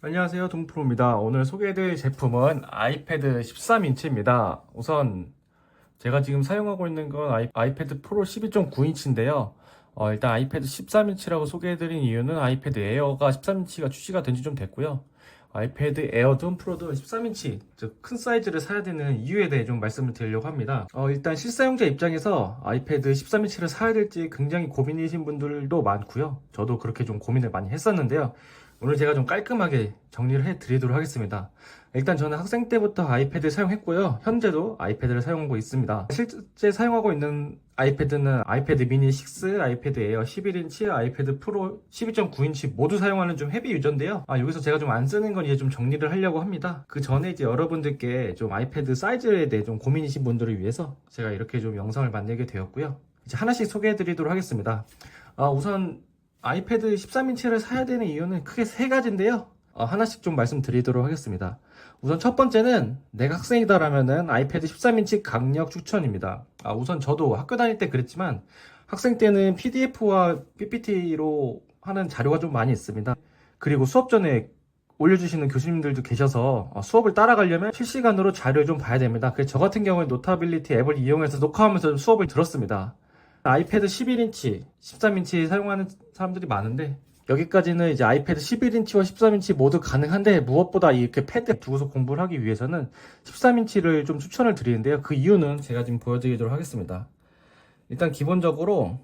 안녕하세요, 동프로입니다. 오늘 소개해드릴 제품은 아이패드 13인치입니다. 우선 제가 지금 사용하고 있는 건 아이패드 프로 12.9인치인데요. 일단 아이패드 13인치라고 소개해드린 이유는 아이패드 에어가 13인치가 출시가 된 지 좀 됐고요. 아이패드 에어든 프로든 13인치, 즉 큰 사이즈를 사야 되는 이유에 대해 좀 말씀을 드리려고 합니다. 일단 실사용자 입장에서 아이패드 13인치를 사야 될지 굉장히 고민이신 분들도 많고요. 저도 그렇게 좀 고민을 많이 했었는데요. 오늘 제가 좀 깔끔하게 정리를 해 드리도록 하겠습니다. 일단 저는 학생 때부터 아이패드 사용했고요. 현재도 아이패드를 사용하고 있습니다. 실제 사용하고 있는 아이패드는 아이패드 미니 6, 아이패드 에어 11인치, 아이패드 프로 12.9인치 모두 사용하는 좀 헤비 유저인데요. 여기서 제가 좀 안 쓰는 건 이제 좀 정리를 하려고 합니다. 그 전에 이제 여러분들께 좀 아이패드 사이즈에 대해 좀 고민이신 분들을 위해서 제가 이렇게 좀 영상을 만들게 되었고요. 이제 하나씩 소개해 드리도록 하겠습니다. 우선 아이패드 13인치를 사야 되는 이유는 크게 세 가지인데요. 하나씩 좀 말씀드리도록 하겠습니다. 우선 첫 번째는 내가 학생이다라면은 아이패드 13인치 강력 추천입니다. 우선 저도 학교 다닐 때 그랬지만 학생 때는 PDF와 PPT로 하는 자료가 좀 많이 있습니다. 그리고 수업 전에 올려주시는 교수님들도 계셔서 수업을 따라가려면 실시간으로 자료를 좀 봐야 됩니다. 그래서 저 같은 경우에 노타빌리티 앱을 이용해서 녹화하면서 수업을 들었습니다. 아이패드 11인치, 13인치 사용하는 사람들이 많은데 여기까지는 이제 아이패드 11인치와 13인치 모두 가능한데 무엇보다 이렇게 패드에 두고서 공부를 하기 위해서는 13인치를 좀 추천을 드리는데요. 그 이유는 제가 지금 보여드리도록 하겠습니다. 일단 기본적으로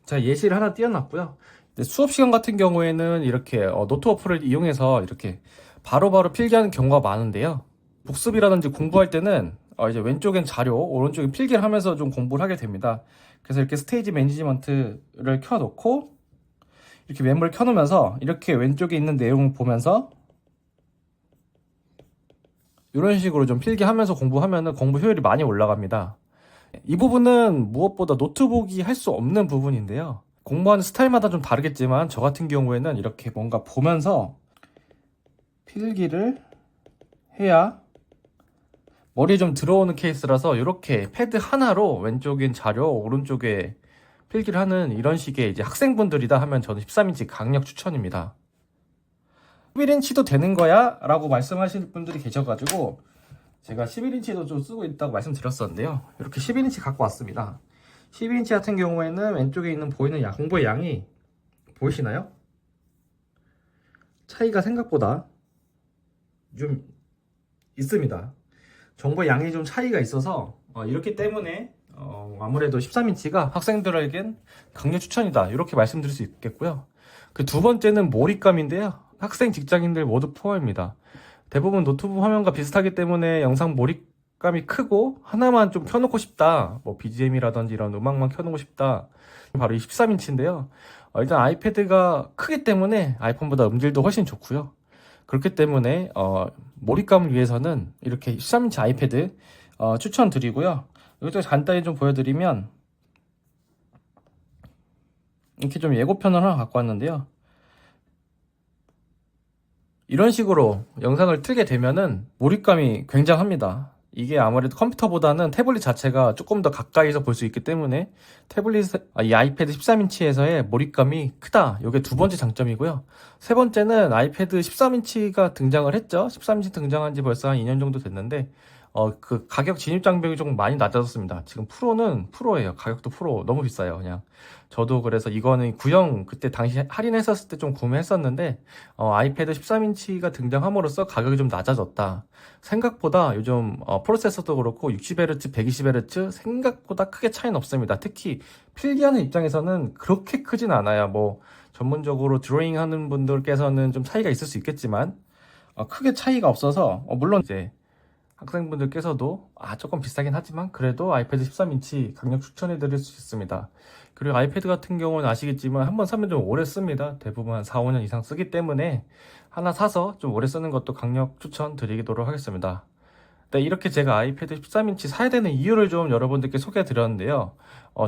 제가 예시를 하나 띄워놨고요. 수업 시간 같은 경우에는 이렇게 노트 어플을 이용해서 이렇게 바로바로 필기하는 경우가 많은데요. 복습이라든지 공부할 때는 이제 왼쪽엔 자료, 오른쪽엔 필기를 하면서 좀 공부를 하게 됩니다. 그래서 이렇게 스테이지 매니지먼트를 켜놓고 이렇게 멤버를 켜놓으면서 이렇게 왼쪽에 있는 내용을 보면서 이런 식으로 좀 필기하면서 공부하면은 공부 효율이 많이 올라갑니다. 이 부분은 무엇보다 노트북이 할 수 없는 부분인데요. 공부하는 스타일마다 좀 다르겠지만 저 같은 경우에는 이렇게 뭔가 보면서 필기를 해야 머리에 좀 들어오는 케이스라서 이렇게 패드 하나로 왼쪽엔 자료, 오른쪽에 필기를 하는 이런 식의 이제 학생분들이다 하면 저는 13인치 강력 추천입니다. 11인치도 되는 거야? 라고 말씀하시는 분들이 계셔가지고 제가 11인치도 좀 쓰고 있다고 말씀드렸었는데요. 이렇게 11인치 갖고 왔습니다. 12인치 같은 경우에는 왼쪽에 있는 보이는 공부의 양이 보이시나요? 차이가 생각보다 좀 있습니다. 정보의 양이 좀 차이가 있어서 이렇기 때문에 아무래도 13인치가 학생들에겐 강력 추천이다 이렇게 말씀드릴 수 있겠고요. 그 두 번째는 몰입감인데요. 학생, 직장인들 모두 포함입니다. 대부분 노트북 화면과 비슷하기 때문에 영상 몰입감이 크고 하나만 좀 켜놓고 싶다, 뭐 BGM이라든지 이런 음악만 켜놓고 싶다, 바로 이 13인치인데요. 일단 아이패드가 크기 때문에 아이폰보다 음질도 훨씬 좋고요. 그렇기 때문에 몰입감을 위해서는 이렇게 13인치 아이패드 추천드리고요. 이것도 간단히 좀 보여드리면 이렇게 좀 예고편을 하나 갖고 왔는데요. 이런 식으로 영상을 틀게 되면은 몰입감이 굉장합니다. 이게 아무래도 컴퓨터보다는 태블릿 자체가 조금 더 가까이서 볼 수 있기 때문에 이 아이패드 13인치에서의 몰입감이 크다. 이게 두 번째 장점이고요. 세 번째는 아이패드 13인치가 등장을 했죠. 13인치 등장한 지 벌써 한 2년 정도 됐는데 그 가격 진입 장벽이 조금 많이 낮아졌습니다. 지금 프로는 프로예요. 가격도 프로 너무 비싸요. 그냥 저도 그래서 이거는 구형 그때 당시 할인했었을 때 좀 구매했었는데 아이패드 13인치가 등장함으로써 가격이 좀 낮아졌다. 생각보다 요즘 프로세서도 그렇고 60Hz, 120Hz 생각보다 크게 차이는 없습니다. 특히 필기하는 입장에서는 그렇게 크진 않아요. 뭐 전문적으로 드로잉 하는 분들께서는 좀 차이가 있을 수 있겠지만 크게 차이가 없어서 물론 이제 학생분들께서도 조금 비싸긴 하지만 그래도 아이패드 13인치 강력 추천해 드릴 수 있습니다. 그리고 아이패드 같은 경우는 아시겠지만 한번 사면 좀 오래 씁니다. 대부분 한 4, 5년 이상 쓰기 때문에 하나 사서 좀 오래 쓰는 것도 강력 추천 드리도록 하겠습니다. 네, 이렇게 제가 아이패드 13인치 사야 되는 이유를 좀 여러분들께 소개해 드렸는데요.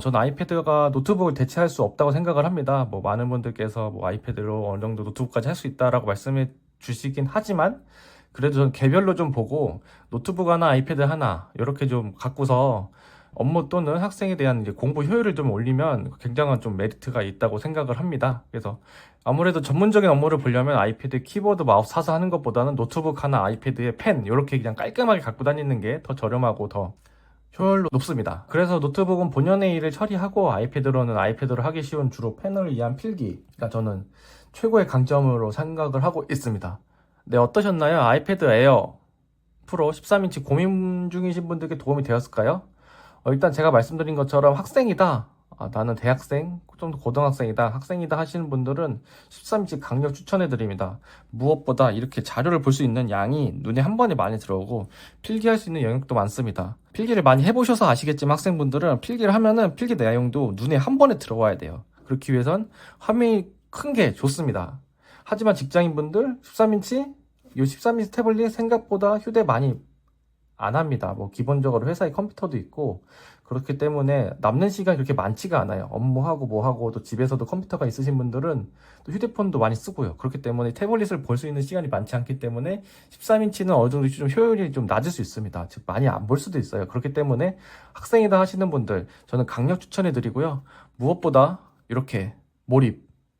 저는 아이패드가 노트북을 대체할 수 없다고 생각을 합니다. 뭐 많은 분들께서 뭐 아이패드로 어느 정도 노트북까지 할 수 있다라고 말씀해 주시긴 하지만 그래도 전 개별로 좀 보고 노트북 하나, 아이패드 하나 이렇게 좀 갖고서 업무 또는 학생에 대한 이제 공부 효율을 좀 올리면 굉장한 좀 메리트가 있다고 생각을 합니다. 그래서 아무래도 전문적인 업무를 보려면 아이패드 키보드 마우스 사서 하는 것보다는 노트북 하나 아이패드에 펜 이렇게 그냥 깔끔하게 갖고 다니는 게 더 저렴하고 더 효율도 높습니다. 그래서 노트북은 본연의 일을 처리하고 아이패드로는 아이패드를 하기 쉬운 주로 펜을 위한 필기가 저는 최고의 강점으로 생각을 하고 있습니다. 네, 어떠셨나요? 아이패드 에어 프로 13인치 고민 중이신 분들께 도움이 되었을까요? 일단 제가 말씀드린 것처럼 학생이다. 나는 대학생, 좀 더 고등학생이다, 학생이다 하시는 분들은 13인치 강력 추천해 드립니다. 무엇보다 이렇게 자료를 볼 수 있는 양이 눈에 한 번에 많이 들어오고 필기할 수 있는 영역도 많습니다. 필기를 많이 해보셔서 아시겠지만 학생분들은 필기를 하면은 필기 내용도 눈에 한 번에 들어와야 돼요. 그렇기 위해선 화면이 큰 게 좋습니다. 하지만 직장인분들 13인치, 이 13인치 태블릿 생각보다 휴대 많이 안 합니다. 뭐 기본적으로 회사에 컴퓨터도 있고 그렇기 때문에 남는 시간이 그렇게 많지가 않아요. 업무하고 뭐하고 또 집에서도 컴퓨터가 있으신 분들은 또 휴대폰도 많이 쓰고요. 그렇기 때문에 태블릿을 볼 수 있는 시간이 많지 않기 때문에 13인치는 어느 정도 좀 효율이 좀 낮을 수 있습니다. 즉 많이 안 볼 수도 있어요. 그렇기 때문에 학생이다 하시는 분들 저는 강력 추천해 드리고요. 무엇보다 이렇게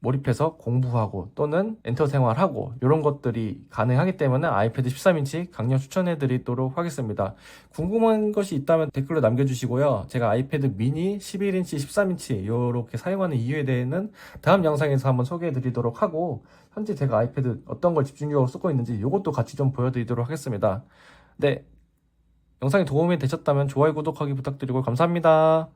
몰입해서 공부하고 또는 엔터 생활하고 이런 것들이 가능하기 때문에 아이패드 13인치 강력 추천해 드리도록 하겠습니다. 궁금한 것이 있다면 댓글로 남겨주시고요. 제가 아이패드 미니 11인치, 13인치 이렇게 사용하는 이유에 대해서는 다음 영상에서 한번 소개해 드리도록 하고 현재 제가 아이패드 어떤 걸 집중적으로 쓰고 있는지 이것도 같이 좀 보여드리도록 하겠습니다. 네, 영상이 도움이 되셨다면 좋아요, 구독하기 부탁드리고 감사합니다.